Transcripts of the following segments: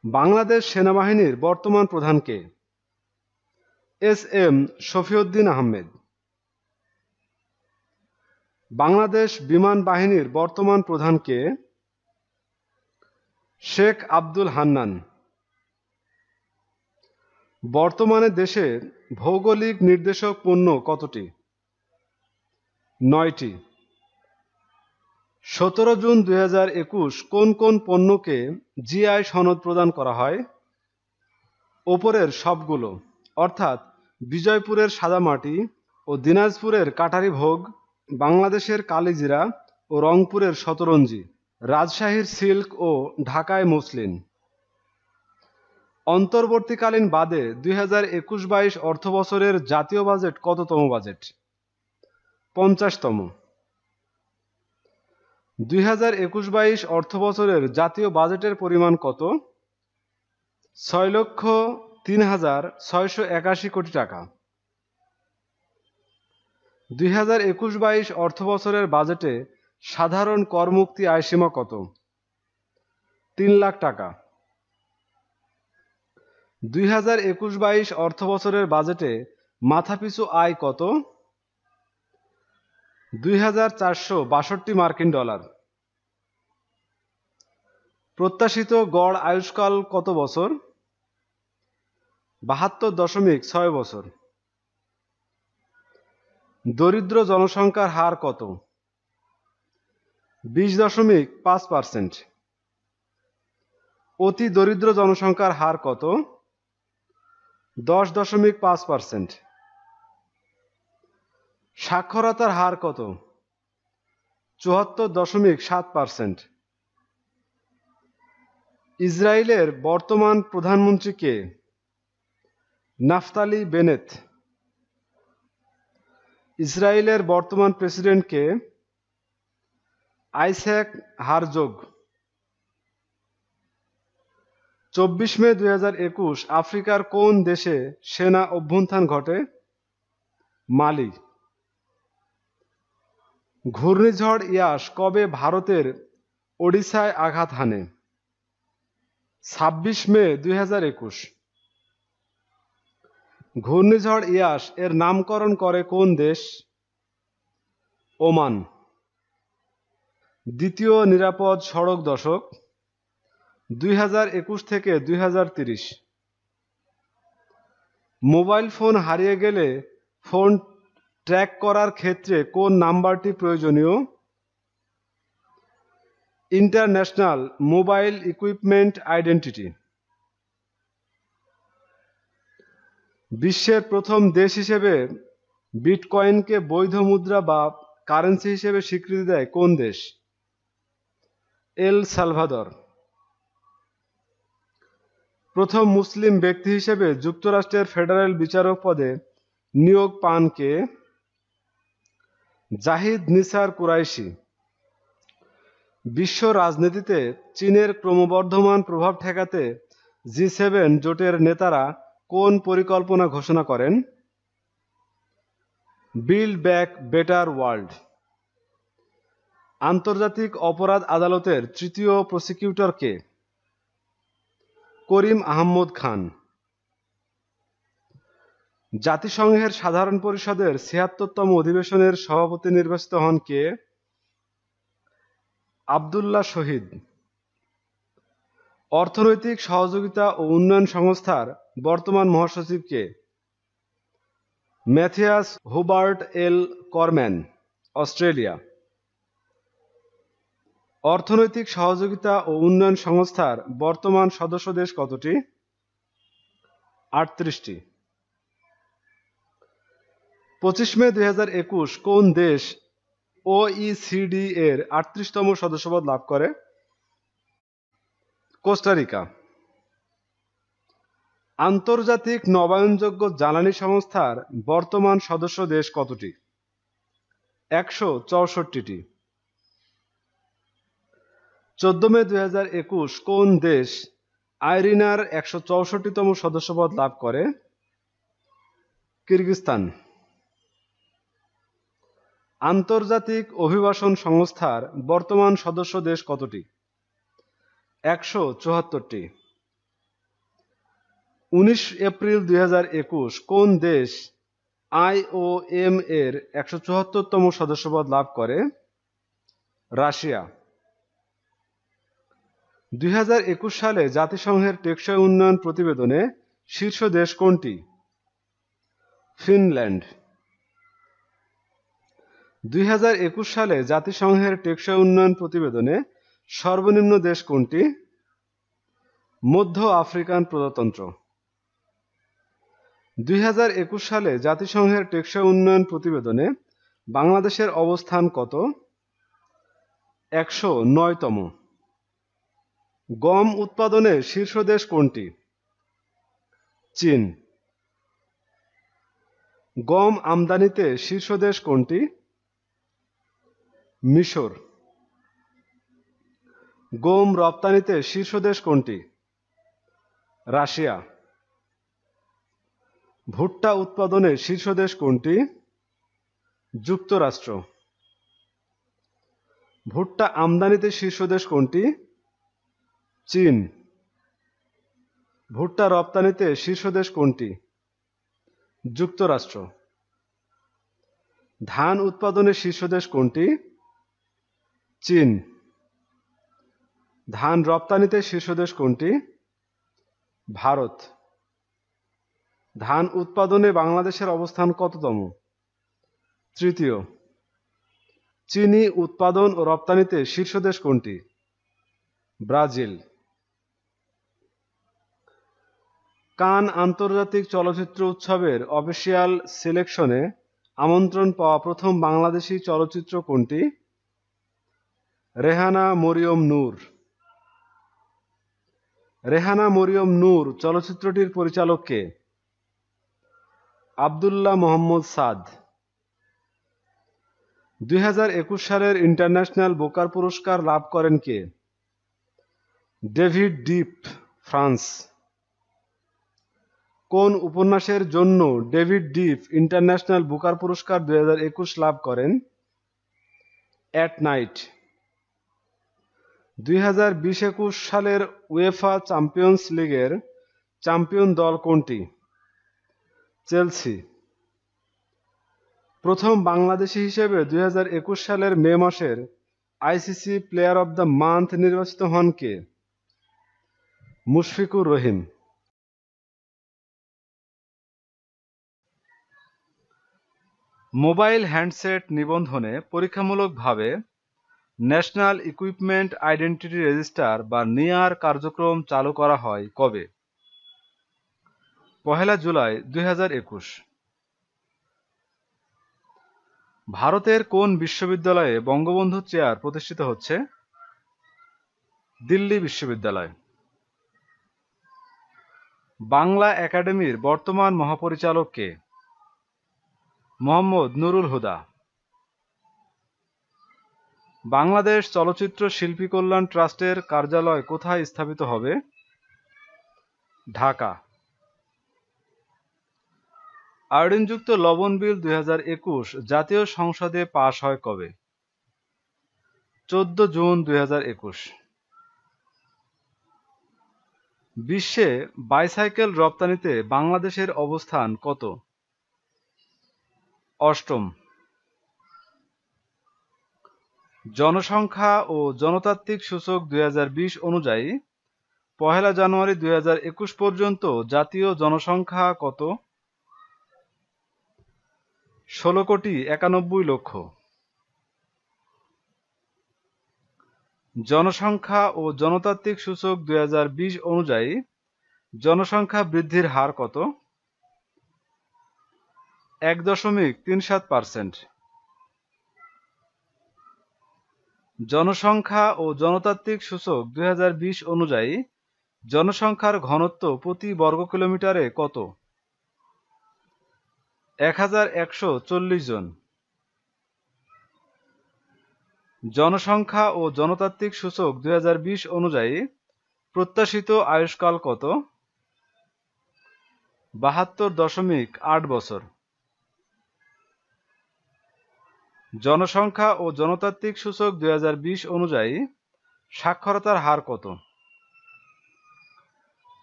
বাংলাদেশ সেনাবাহিনীর বর্তমান প্রধান কে? S M Shafiuddin Ahmed. বাংলাদেশ বিমান বাহিনীর বর্তমান প্রধান কে? শেখ আব্দুল হান্নান। বর্তমানে দেশে ভৌগোলিক নির্দেশক পণ্য কতটি? 9টি। 17 জুন 2021 কোন কোন পণ্যকে জিআই সনদ প্রদান করা হয়? ওপরের সবগুলো, অর্থাৎ বিজয়পুরের সাদামাটি ও দিনাজপুরের কাটারি ভোগ, বাংলাদেশের কালিজিরা ও রংপুরের শতরঞ্জি, রাজশাহীর সিল্ক ও ঢাকায় মসলিন। অন্তর্বর্তীকালীন বাদে 2021-22 অর্থবছরের জাতীয় বাজেট কততম বাজেট? 50তম। 2021-22 অর্থবছরের জাতীয় বাজেটের পরিমাণ কত? 6,03,681 কোটি টাকা। 2021-22 অর্থবছরের বাজেটে সাধারণ করমুক্তি আয়সীমা কত? 3 লাখ টাকা। 2021-22 অর্থবছরের বাজেটে মাথাপিছু আয় কত? 2,462 মার্কিন ডলার। প্রত্যাশিত গড় আয়ুষ্কাল কত বছর? 72.6 বছর। দরিদ্র জনসংখ্যার হার কত? 20.5%। অতি দরিদ্র জনসংখ্যার হার কত? 10.5%। সাক্ষরতার হার কত? 74.7%। ইসরায়েলের বর্তমান প্রধানমন্ত্রী কে? Naftali Bennett. ইসরায়েলের বর্তমান প্রেসিডেন্ট কে? আইস্যাক হারজোগ। 24 মে 2021 আফ্রিকার কোন দেশে সেনা অভ্যুত্থান ঘটে? মালি। ঘূর্ণিঝড় ইয়াস কবে ভারতের ওড়িশায় আঘাত হানে? 26 মে 2021। ঘূর্ণিঝড় ইয়াস এর নামকরণ করে কোন দেশ? ওমান। দ্বিতীয় নিরাপদ সড়ক দশক 2021 থেকে 2030। মোবাইল ফোন হারিয়ে গেলে ফোন ট্র্যাক করার ক্ষেত্রে কোন নাম্বারটি প্রয়োজনীয়? International mobile equipment identity. বিশ্বের প্রথম দেশ হিসেবে বিটকয়েনকে বৈধ মুদ্রা বা কারেন্সি হিসেবে স্বীকৃতি দেয় কোন দেশ? El Salvador. প্রথম মুসলিম ব্যক্তি হিসেবে যুক্তরাষ্ট্রের ফেডারেল বিচারক পদে নিয়োগ পান কে? জাহিদ নিসার কুরাইশি। বিশ্ব রাজনীতিতে চীনের ক্রমবর্ধমান প্রভাব ঠেকাতে জি7 জোটের নেতারা কোন পরিকল্পনা ঘোষণা করেন? Build back better world. আন্তর্জাতিক অপরাধ আদালতের তৃতীয় প্রসিকিউটর কে? করিম আহমদ খান। জাতিসংঘের সাধারণ পরিষদের ৭৬তম অধিবেশনের সভাপতি নির্বাচিত হন কে? আবদুল্লাহ শহীদ। অর্থনৈতিক সহযোগিতা ও উন্নয়ন সংস্থার বর্তমান মহাসচিব কে? ম্যাথিয়াস হুবার্ট এল করম্যান, অস্ট্রেলিয়া। অর্থনৈতিক সহযোগিতা ও উন্নয়ন সংস্থার বর্তমান সদস্য দেশ কতটি? 38টি। 25 মে 2021 কোন দেশ ওইসিডি এর 38তম সদস্যপদ লাভ করে? কোস্টারিকা। আন্তর্জাতিক নবায়নযোগ্য জ্বালানি সংস্থার বর্তমান সদস্য দেশ কতটি? 164টি। 14 মে 2021 কোন দেশ আইরিনার 164তম সদস্যপদ লাভ করে? কিরগিজস্তান। আন্তর্জাতিক অভিবাসন সংস্থার বর্তমান সদস্য দেশ কতটি? 174টি। 19 এপ্রিল 2021 কোন দেশ IOM এর 174তম সদস্যপদ লাভ করে? রাশিয়া। 2021 সালে জাতিসংঘের টেকসই উন্নয়ন প্রতিবেদনে শীর্ষ দেশ কোনটি? ফিনল্যান্ড। 2021 সালে জাতিসংঘের টেকসই উন্নয়ন প্রতিবেদনে সর্বনিম্ন দেশ কোনটি? মধ্য আফ্রিকান প্রজাতন্ত্র। 2021 সালে জাতিসংঘের টেকসই উন্নয়ন প্রতিবেদনে বাংলাদেশের অবস্থান কত? 109তম। গম উৎপাদনে শীর্ষ দেশ কোনটি? চীন। গম আমদানিতে শীর্ষ দেশ কোনটি? মিশর। গম রপ্তানিতে শীর্ষ দেশ কোনটি? রাশিয়া। ভুট্টা উৎপাদনে শীর্ষ দেশ কোনটি? যুক্তরাষ্ট্র। ভুট্টা আমদানিতে শীর্ষ দেশ কোনটি? চীন। ভুট্টা রপ্তানিতে শীর্ষ দেশ কোনটি? যুক্তরাষ্ট্র। ধান উৎপাদনে শীর্ষ দেশ কোনটি? চীন। ধান রপ্তানিতে শীর্ষ দেশ কোনটি? ভারত। ধান উৎপাদনে বাংলাদেশের অবস্থান কততম? তৃতীয়। চিনি উৎপাদন ও রপ্তানিতে শীর্ষ দেশ কোনটি? ব্রাজিল। কান আন্তর্জাতিক চলচ্চিত্র উৎসবের অফিসিয়াল সিলেকশনে আমন্ত্রণ পাওয়া প্রথম বাংলাদেশী চলচ্চিত্র কোনটি? রেহানা মরিয়ম নূর। রেহানা মরিয়ম নূর চলচ্চিত্রটির পরিচালক কে? আব্দুল্লাহ মোহাম্মদ সাদ। 2021 সালের ইন্টারন্যাশনাল বুকার পুরস্কার লাভ করেন কে? David deep, France. কোন উপন্যাসের জন্য ডেভিড ডিপ ইন্টারন্যাশনাল বুকার পুরস্কার 2021 লাভ করেন? At night. 2020-21 সালের উয়েফা চ্যাম্পিয়ন্স লিগের চ্যাম্পিয়ন দল কোনটি? চেলসি। প্রথম বাংলাদেশী হিসেবে 2021 সালের মে মাসের ICC player of the month নির্বাচিত হন কে? মুশফিকুর রহিম। মোবাইল হ্যান্ডসেট নিবন্ধনে পরীক্ষামূলকভাবে ন্যাশনাল ইকুইপমেন্ট আইডেন্টিটি রেজিস্টার বা নিয়ার কার্যক্রম চালু করা হয় কবে? 1 জুলাই 2021। ভারতের কোন বিশ্ববিদ্যালয়ে বঙ্গবন্ধু চেয়ার প্রতিষ্ঠিত হচ্ছে? দিল্লি বিশ্ববিদ্যালয়। বাংলা একাডেমির বর্তমান মহাপরিচালক কে? মোহাম্মদ নুরুল হুদা। বাংলাদেশ চলচ্চিত্র শিল্পী কল্যাণ ট্রাস্টের কার্যালয় কোথায় স্থাপিত হবে? ঢাকা। আয়োডিনযুক্ত লবণ বিল 2021 জাতীয় সংসদে পাশ হয় কবে? 14 জুন 2021। বিশ্বে বাইসাইকেল রপ্তানিতে বাংলাদেশের অবস্থান কত? অষ্টম। জনসংখ্যা ও জনতাত্ত্বিক সূচক 2020 অনুযায়ী 1 জানুয়ারি 2021 পর্যন্ত জাতীয় জনসংখ্যা কত? 16,91,00,000। জনসংখ্যা ও জনতাত্ত্বিক সূচক 2020 অনুযায়ী জনসংখ্যা বৃদ্ধির হার কত? 1.37%। জনসংখ্যা ও জনতাত্ত্বিক সূচক 2020 অনুযায়ী জনসংখ্যার ঘনত্ব প্রতি বর্গ কিলোমিটারে কত? 1140 জন। জনসংখ্যা ও জনতাত্ত্বিক সূচক 2020 অনুযায়ী প্রত্যাশিত আয়ুষ্কাল কত? 72.8 বছর। জনসংখ্যা ও জনতাত্ত্বিক সূচক 2020 অনুযায়ী সাক্ষরতার হার কত?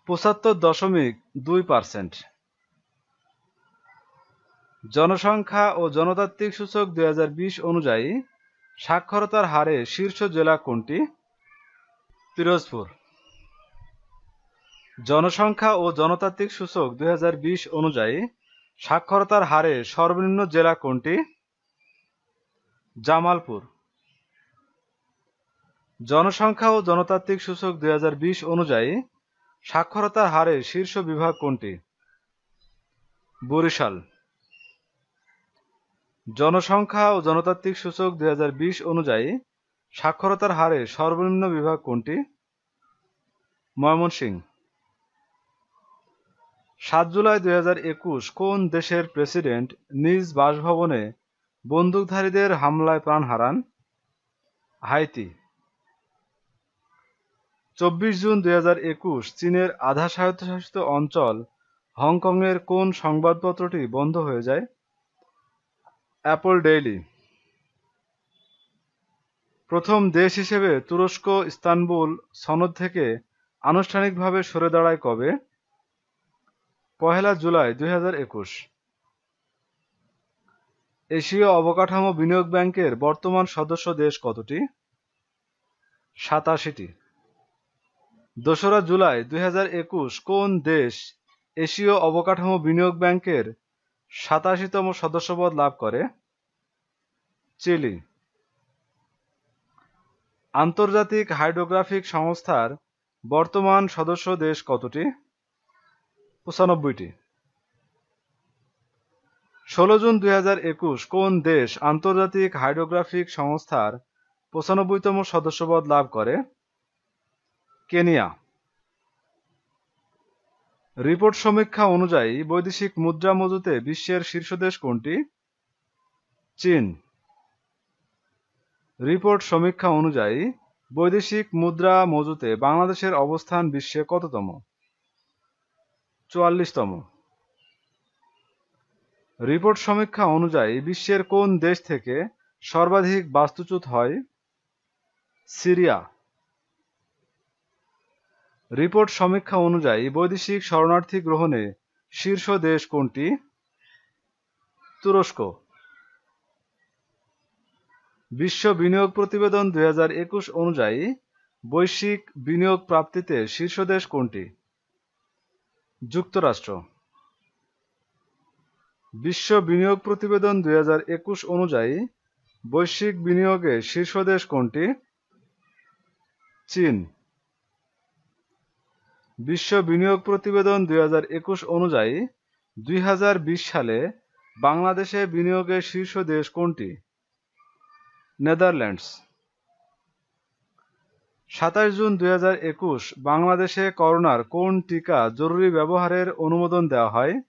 ৭৫.২%। জনসংখ্যা ও জনতান্ত্রিক সূচক ২০২০ অনুযায়ী সাক্ষরতার হারে শীর্ষ জেলা কোনটি? পিরোজপুর। জনসংখ্যা ও জনতান্ত্রিক সূচক ২০২০ অনুযায়ী সাক্ষরতার হারে সর্বনিম্ন জেলা কোনটি? জামালপুর। জনসংখ্যা ও জনতান্ত্রিক সূচক ২০২০ অনুযায়ী সাক্ষরতার হারে শীর্ষ বিভাগ কোনটি? বরিশাল। জনসংখ্যা ও জনতান্ত্রিক সূচক ২০২০ অনুযায়ী সাক্ষরতার হারে সর্বনিম্ন বিভাগ কোনটি? ময়মনসিংহ। ৭ জুলাই ২০২১ কোন দেশের প্রেসিডেন্ট নিজ বাসভবনে বন্দুকধারীদের হামলায় প্রাণ হারান? হাইতি। ২৪ জুন ২০২১ চীনের আধা স্বায়ত্তশাসিত অঞ্চল হংকংয়ের কোন সংবাদপত্রটি বন্ধ হয়ে যায়? Apple daily. প্রথম দেশ হিসেবে তুরস্ক ইস্তানবুল সনদ থেকে আনুষ্ঠানিকভাবে সরে দাঁড়ায় কবে? ১ জুলাই ২০২১। এশীয় অবকাঠামো বিনিয়োগ ব্যাংকের বর্তমান সদস্য দেশ কতটি? ৮৭টি। ২রা জুলাই ২০২১ কোন দেশ এশীয় অবকাঠামো বিনিয়োগ ব্যাংকের ৮৭তম সদস্যপদ লাভ করে? চিলি। আন্তর্জাতিক হাইড্রোগ্রাফিক সংস্থার বর্তমান সদস্য দেশ কতটি? ৯৫টি। ১৬ জুন ২০২১ কোন দেশ আন্তর্জাতিক হাইড্রোগ্রাফিক সংস্থার ৯৫তম সদস্যপদ লাভ করে? কেনিয়া। রিপোর্ট সমীক্ষা অনুযায়ী বৈদেশিক মুদ্রা মজুতে বিশ্বের শীর্ষ দেশ কোনটি? চীন। রিপোর্ট সমীক্ষা অনুযায়ী বৈদেশিক মুদ্রা মজুতে বাংলাদেশের অবস্থান বিশ্বে কততম? ৪৪তম। রিপোর্ট সমীক্ষা অনুযায়ী বিশ্বের কোন দেশ থেকে সর্বাধিক বাস্তুচ্যুত হয়? সিরিয়া। রিপোর্ট সমীক্ষা অনুযায়ী বৈদেশিক শরণার্থী গ্রহণে শীর্ষ দেশ কোনটি? তুরস্ক। বিশ্ব বিনিয়োগ প্রতিবেদন ২০২১ অনুযায়ী বৈশ্বিক বিনিয়োগ প্রাপ্তিতে শীর্ষ দেশ কোনটি? যুক্তরাষ্ট্র। বিশ্ব বিনিয়োগ প্রতিবেদন ২০২১ অনুযায়ী বৈশ্বিক বিনিয়োগে শীর্ষ দেশ কোনটি? চীন। বিশ্ব বিনিয়োগ প্রতিবেদন ২০২১ অনুযায়ী ২০২০ সালে বাংলাদেশে বিনিয়োগে শীর্ষ দেশ কোনটি? নেদারল্যান্ডস। ২৭ জুন ২০২১ বাংলাদেশে করোনার কোন টিকা জরুরি ব্যবহারের অনুমোদন দেওয়া হয়?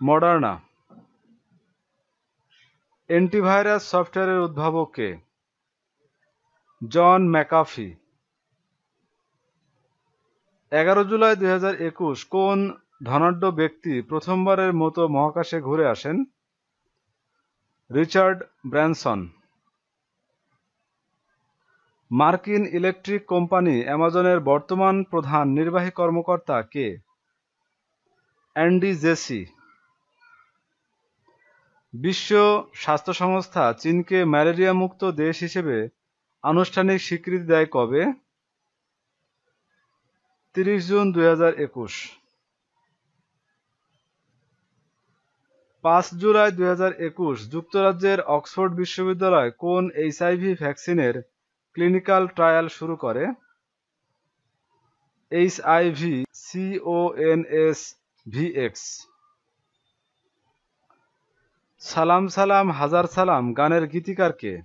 মডার্না। অ্যান্টিভাইরাস সফটওয়্যারের উদ্ভাবক কে? জন ম্যাকাফি। ১১ জুলাই ২০২১ কোন ধনাঢ্য ব্যক্তি প্রথমবারের মতো মহাকাশে ঘুরে আসেন? Richard Branson. মার্কিন ইলেকট্রিক কোম্পানি অ্যামাজনের বর্তমান প্রধান নির্বাহী কর্মকর্তা কে? Andy JC. বিশ্ব স্বাস্থ্য সংস্থা চীনকে ম্যালেরিয়া মুক্ত দেশ হিসেবে আনুষ্ঠানিক স্বীকৃতি দেয় কবে? ৩০ জুন ২০২১। ৫ জুলাই ২০২১ যুক্তরাজ্যের অক্সফোর্ড বিশ্ববিদ্যালয় কোন এইচআইভি ভ্যাকসিনের ক্লিনিক্যাল ট্রায়াল শুরু করে? HIV-CONSVX। সালাম সালাম হাজার সালাম গানের গীতিকার কে?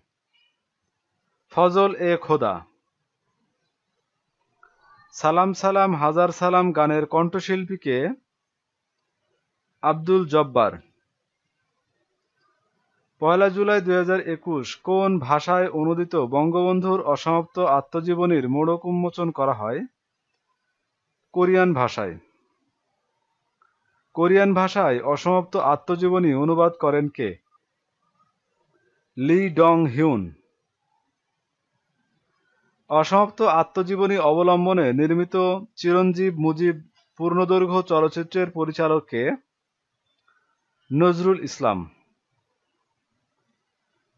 ফজল এ খোদা। সালাম সালাম হাজার সালাম গানের কণ্ঠশিল্পী কে? আব্দুল জব্বার। ১ জুলাই ২০২১ কোন ভাষায় অনূদিত বঙ্গবন্ধুর অসমাপ্ত আত্মজীবনীর মোড়ক উন্মোচন করা হয়? কোরিয়ান ভাষায়। কোরিয়ান ভাষায় অসমাপ্ত আত্মজীবনী অনুবাদ করেন কে? লি ডং হিউন। অসমাপ্ত আত্মজীবনী অবলম্বনে নির্মিত চিরঞ্জীব মুজিব পূর্ণদৈর্ঘ্য চলচ্চিত্রের পরিচালক কে? Nazrul Islam.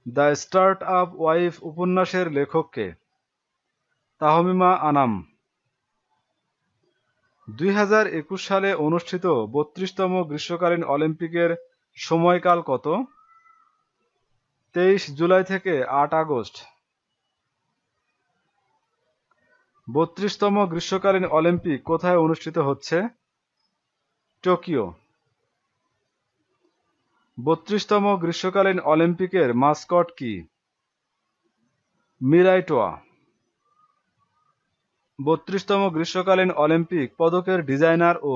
The start up wife উপন্যাসের লেখক কে? তাহমিমা আনাম। 2021 সালে অনুষ্ঠিত 32তম গ্রীষ্মকালীন অলিম্পিকের সময়কাল কত? 23 জুলাই থেকে 8 আগস্ট। 32তম গ্রীষ্মকালীন অলিম্পিক কোথায় অনুষ্ঠিত হচ্ছে? টোকিও। 32তম গ্রীষ্মকালীন অলিম্পিকের মাস্কট কি? মিরাই টোয়া। 32তম গ্রীষ্মকালীন অলিম্পিক পদকের ডিজাইনার ও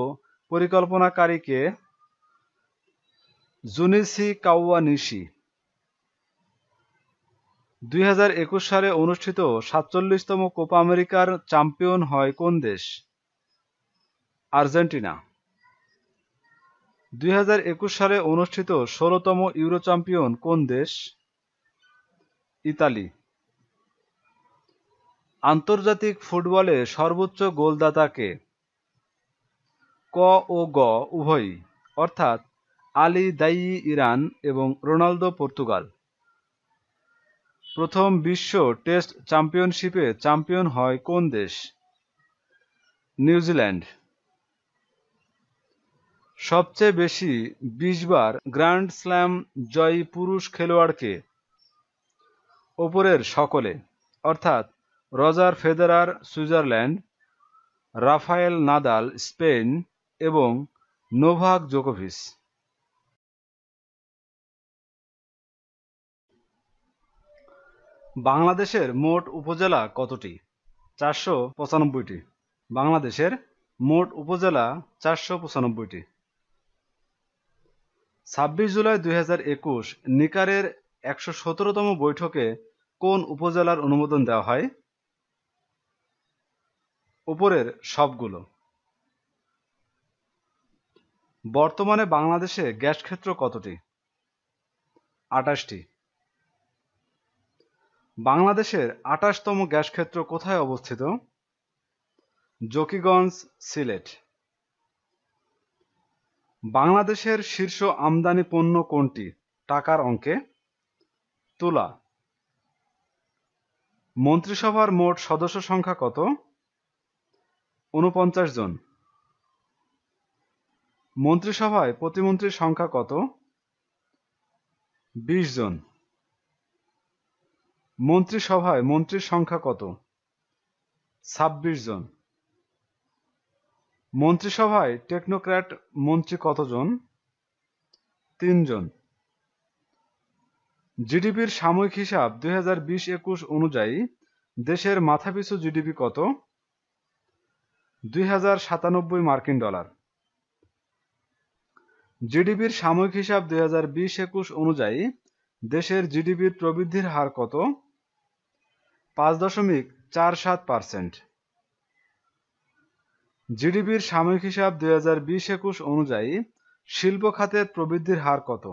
পরিকল্পনাকারী কে? জুনিচি কাওয়ানিশি। 2021 সালে অনুষ্ঠিত 47তম কোপা আমেরিকার চ্যাম্পিয়ন হয় কোন দেশ? আর্জেন্টিনা। 2021 সালে অনুষ্ঠিত 16তম ইউরো চ্যাম্পিয়ন কোন দেশ? ইতালি। আন্তর্জাতিক ফুটবলে সর্বোচ্চ গোলদাতা কে? ক ও গ উভয়ই, অর্থাৎ আলী দায়ি ইরান এবং রোনালদো পর্তুগাল। প্রথম বিশ্ব টেস্ট চ্যাম্পিয়নশিপে চ্যাম্পিয়ন হয় কোন দেশ? নিউজিল্যান্ড। সবচেয়ে বেশি 20 বার গ্র্যান্ড স্ল্যাম জয়ী পুরুষ খেলোয়াড় কে? ওপরের সকলে, অর্থাৎ Roger Federer Switzerland, Rafael Nadal Spain এবং নোভাক জোকোভিচ। বাংলাদেশের মোট উপজেলা কতটি? 495টি। বাংলাদেশের মোট উপজেলা 495টি। 26 জুলাই 2021 নিকারের 117তম বৈঠকে কোন উপজেলার অনুমোদন দেওয়া হয়? উপরের সবগুলো। বর্তমানে বাংলাদেশে গ্যাস ক্ষেত্র কতটি? 28টি। বাংলাদেশের 28তম গ্যাস ক্ষেত্র কোথায় অবস্থিত? জকিগঞ্জ, সিলেট। বাংলাদেশের শীর্ষ আমদানি পণ্য কোনটি টাকার অঙ্কে? তুলা। মন্ত্রিসভার মোট সদস্য সংখ্যা কত? 49 জন। মন্ত্রিসভায় প্রতিমন্ত্রীর সংখ্যা কত? 20 জন। মন্ত্রিসভায় মন্ত্রীর সংখ্যা কত? 26 জন। মন্ত্রিসভায় টেকনোক্র্যাট মন্ত্রী কতজন? 3 জন। জিডিপির সাময়িক হিসাব 2020-21 অনুযায়ী দেশের মাথাপিছু জিডিপি কত? 2097 মার্কিন ডলার। জিডিপির সাময়িক হিসাব 2020-21 অনুযায়ী দেশের জিডিপির প্রবৃদ্ধির হার কত? 5.47%। জিডিপির সাময়িক হিসাব 2020-21 অনুযায়ী শিল্প খাতের প্রবৃদ্ধির হার কত?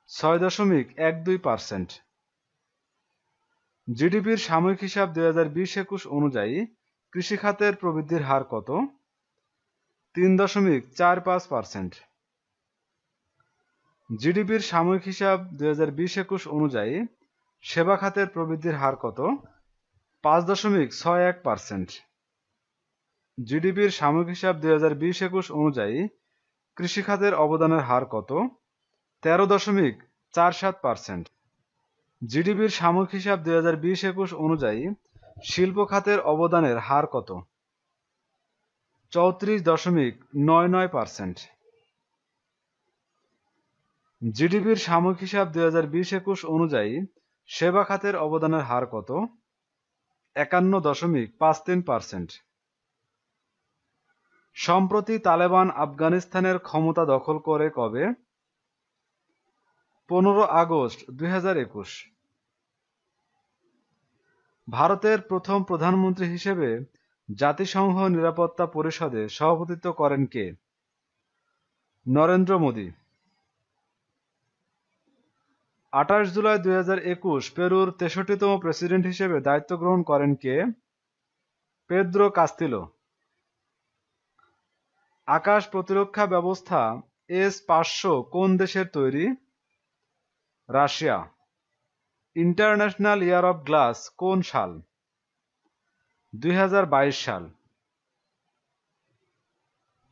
6.12%। জিডিপির সাময়িক হিসাব 2020-21 অনুযায়ী কৃষি খাতের প্রবৃদ্ধির হার কত? 3.45%। জিডিপির সাময়িক হিসাব 2020-21 অনুযায়ী সেবা খাতের প্রবৃদ্ধির হার কত? 5.61%। জিডিপির সাময়িক হিসাব 2020-21 অনুযায়ী কৃষি খাতের অবদানের হার কত? 13.47%। জিডিপির সাময়িক হিসাব 2020-21 অনুযায়ী শিল্প খাতের অবদানের হার কত? 34.99%। জিডিপির সাময়িক হিসাব 2020-21 অনুযায়ী সেবা খাতের অবদানের হার কত? 51.53%। সম্প্রতি তালেবান আফগানিস্তানের ক্ষমতা দখল করে কবে? 15 আগস্ট 2021। ভারতের প্রথম প্রধানমন্ত্রী হিসেবে জাতিসংঘ নিরাপত্তা পরিষদে সভাপতিত্ব করেন কে? নরেন্দ্র মোদী। 28 জুলাই 2021 পেরুর 63তম প্রেসিডেন্ট হিসেবে দায়িত্ব গ্রহণ করেন কে? Pedro Castillo. আকাশ প্রতিরক্ষা ব্যবস্থা S-500 কোন দেশের তৈরি? Russia. International year of glass কোন সাল? 2022 সাল।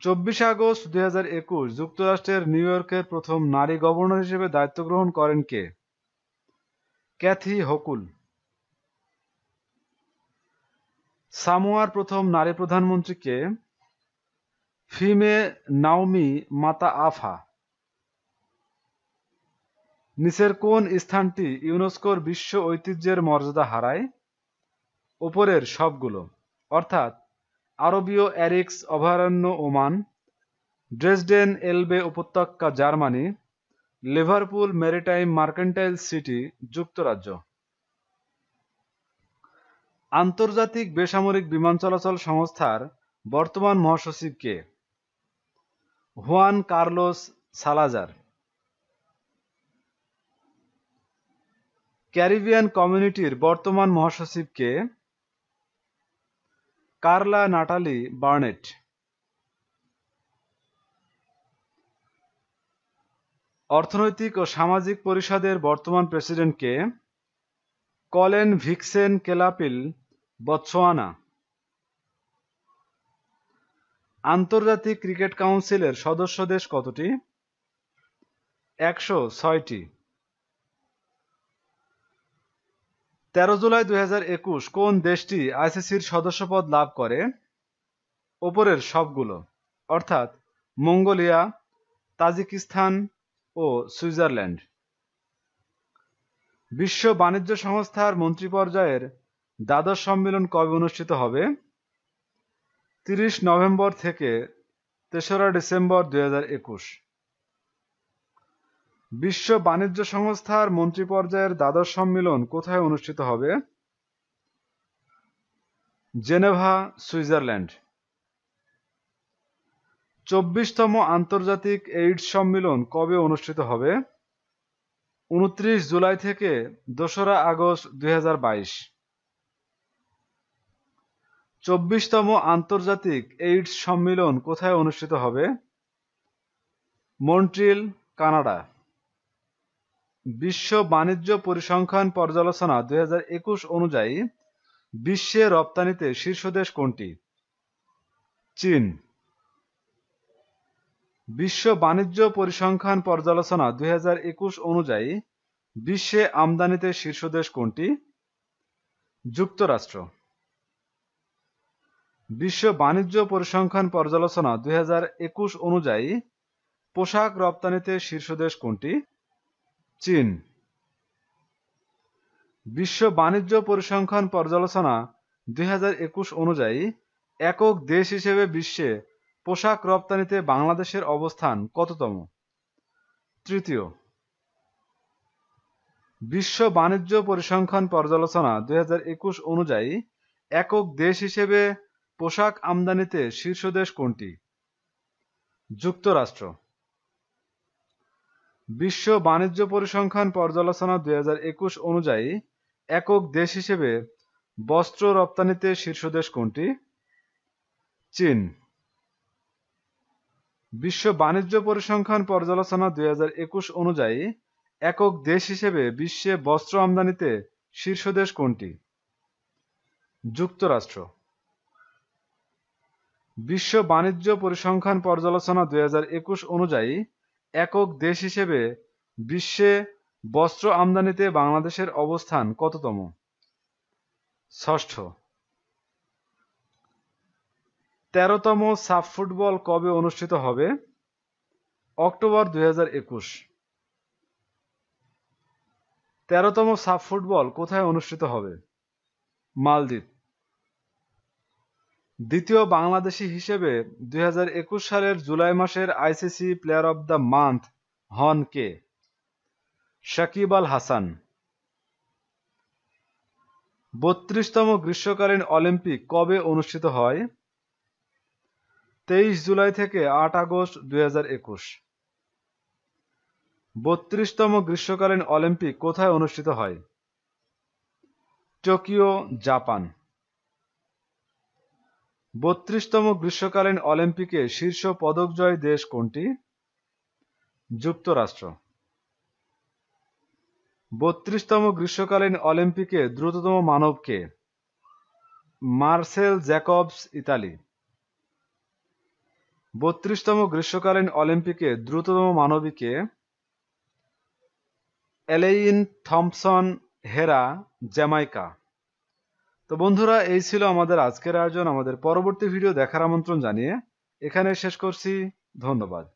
24 আগস্ট 2021 যুক্তরাষ্ট্রের নিউ ইয়র্কের প্রথম নারী গভর্নর হিসেবে দায়িত্ব গ্রহণ করেন কে? Kathy Hochul. সামোয়ার প্রথম নারী প্রধানমন্ত্রী কে? ফিমে নাওমি মাতাআফা। নিচের কোন স্থানটি ইউনেস্কোর বিশ্ব ঐতিহ্যের মর্যাদা হারায়? উপরের সবগুলো, অর্থাৎ আরবীয় অ্যারিক্স অভয়ারণ্য ওমান, ড্রেসডেন এলবে উপত্যকা Germany, Liverpool Maritime Mercantile City যুক্তরাজ্য। আন্তর্জাতিক বেসামরিক বিমান চলাচল সংস্থার বর্তমান মহাসচিব কে? Juan Carlos Salazar. ক্যারিবিয়ান কমিউনিটির বর্তমান মহাসচিব কে? কার্লা নাটালি বার্নেট। অর্থনৈতিক ও সামাজিক পরিষদের বর্তমান প্রেসিডেন্ট কে? কলেন ভিক্সেন কেলাপিল বতসোয়ানা। আন্তর্জাতিক ক্রিকেট কাউন্সিলের সদস্য দেশ কতটি? 106টি। 13 জুলাই 2021 কোন দেশটি আইসিসির সদস্যপদ লাভ করে? উপরের সবগুলো, অর্থাৎ মঙ্গোলিয়া, তাজিকিস্তান ও সুইজারল্যান্ড। বিশ্ব বাণিজ্য সংস্থার মন্ত্রী পর্যায়ের দ্বাদশ সম্মেলন কবে অনুষ্ঠিত হবে? 30 নভেম্বর থেকে 3রা ডিসেম্বর 2021। বিশ্ব বাণিজ্য সংস্থার মন্ত্রী পর্যায়ের দ্বাদশ সম্মেলন কোথায় অনুষ্ঠিত হবে? Geneva, Switzerland. 24তম আন্তর্জাতিক এইডস সম্মেলন কবে অনুষ্ঠিত হবে? 29 জুলাই থেকে 2রা আগস্ট 2022। 24তম আন্তর্জাতিক এইডস সম্মেলন কোথায় অনুষ্ঠিত হবে? Montreal, Canada. বিশ্ব বাণিজ্য পরিসংখ্যান পর্যালোচনা 2021 অনুযায়ী বিশ্বে রপ্তানিতে শীর্ষ দেশ কোনটি? চীন। বিশ্ব বাণিজ্য পরিসংখ্যান পর্যালোচনা 2021 অনুযায়ী বিশ্বে আমদানিতে শীর্ষ দেশ কোনটি? যুক্তরাষ্ট্র। বিশ্ব বাণিজ্য পরিসংখ্যান পর্যালোচনা 2021 অনুযায়ী পোশাক রপ্তানিতে শীর্ষ দেশ কোনটি? চীন। বিশ্ব বাণিজ্য পরিসংখ্যান পর্যালোচনা 2021 অনুযায়ী একক দেশ হিসেবে বিশ্বে পোশাক রপ্তানিতে বাংলাদেশের অবস্থান কততম? তৃতীয়। বিশ্ব বাণিজ্য পরিসংখ্যান পর্যালোচনা 2021 অনুযায়ী একক দেশ হিসেবে পোশাক আমদানিতে শীর্ষ দেশ কোনটি? যুক্তরাষ্ট্র। বিশ্ব বাণিজ্য পরিসংখ্যান পর্যালোচনা 2021 অনুযায়ী একক দেশ হিসেবে বস্ত্র রপ্তানিতে শীর্ষ দেশ কোনটি? চীন। বিশ্ব বাণিজ্য পরিসংখ্যান পর্যালোচনা 2021 অনুযায়ী একক দেশ হিসেবে বিশ্বে বস্ত্র আমদানিতে শীর্ষ দেশ কোনটি? যুক্তরাষ্ট্র। বিশ্ব বাণিজ্য পরিসংখ্যান পর্যালোচনা 2021 অনুযায়ী একক দেশ হিসেবে বিশ্বে বস্ত্র আমদানিতে বাংলাদেশের অবস্থান কততম? ষষ্ঠ। 13তম সাফ ফুটবল কবে অনুষ্ঠিত হবে? অক্টোবর 2021। 13তম সাফ ফুটবল কোথায় অনুষ্ঠিত হবে? মালদ্বীপ। দ্বিতীয় বাংলাদেশি হিসেবে 2021 সালের জুলাই মাসের ICC player of the month হন কে? সাকিব আল হাসান। 32তম গ্রীষ্মকালীন অলিম্পিক কবে অনুষ্ঠিত হয়? 23 জুলাই থেকে 8 আগস্ট 2021। 32তম গ্রীষ্মকালীন অলিম্পিক কোথায় অনুষ্ঠিত হয়? Tokyo, Japan. 32তম গ্রীষ্মকালীন অলিম্পিকে শীর্ষ পদকজয়ী দেশ কোনটি? যুক্তরাষ্ট্র। 32তম গ্রীষ্মকালীন অলিম্পিকে দ্রুততম মানব কে? Marcel Jacobs, Italy. 32তম গ্রীষ্মকালীন অলিম্পিকে দ্রুততম মানবী কে? Elaine Thompson Herah, Jamaica. তো বন্ধুরা, এই ছিল আমাদের আজকের আয়োজন। আমাদের পরবর্তী ভিডিও দেখার আমন্ত্রণ জানিয়ে এখানে শেষ করছি। ধন্যবাদ।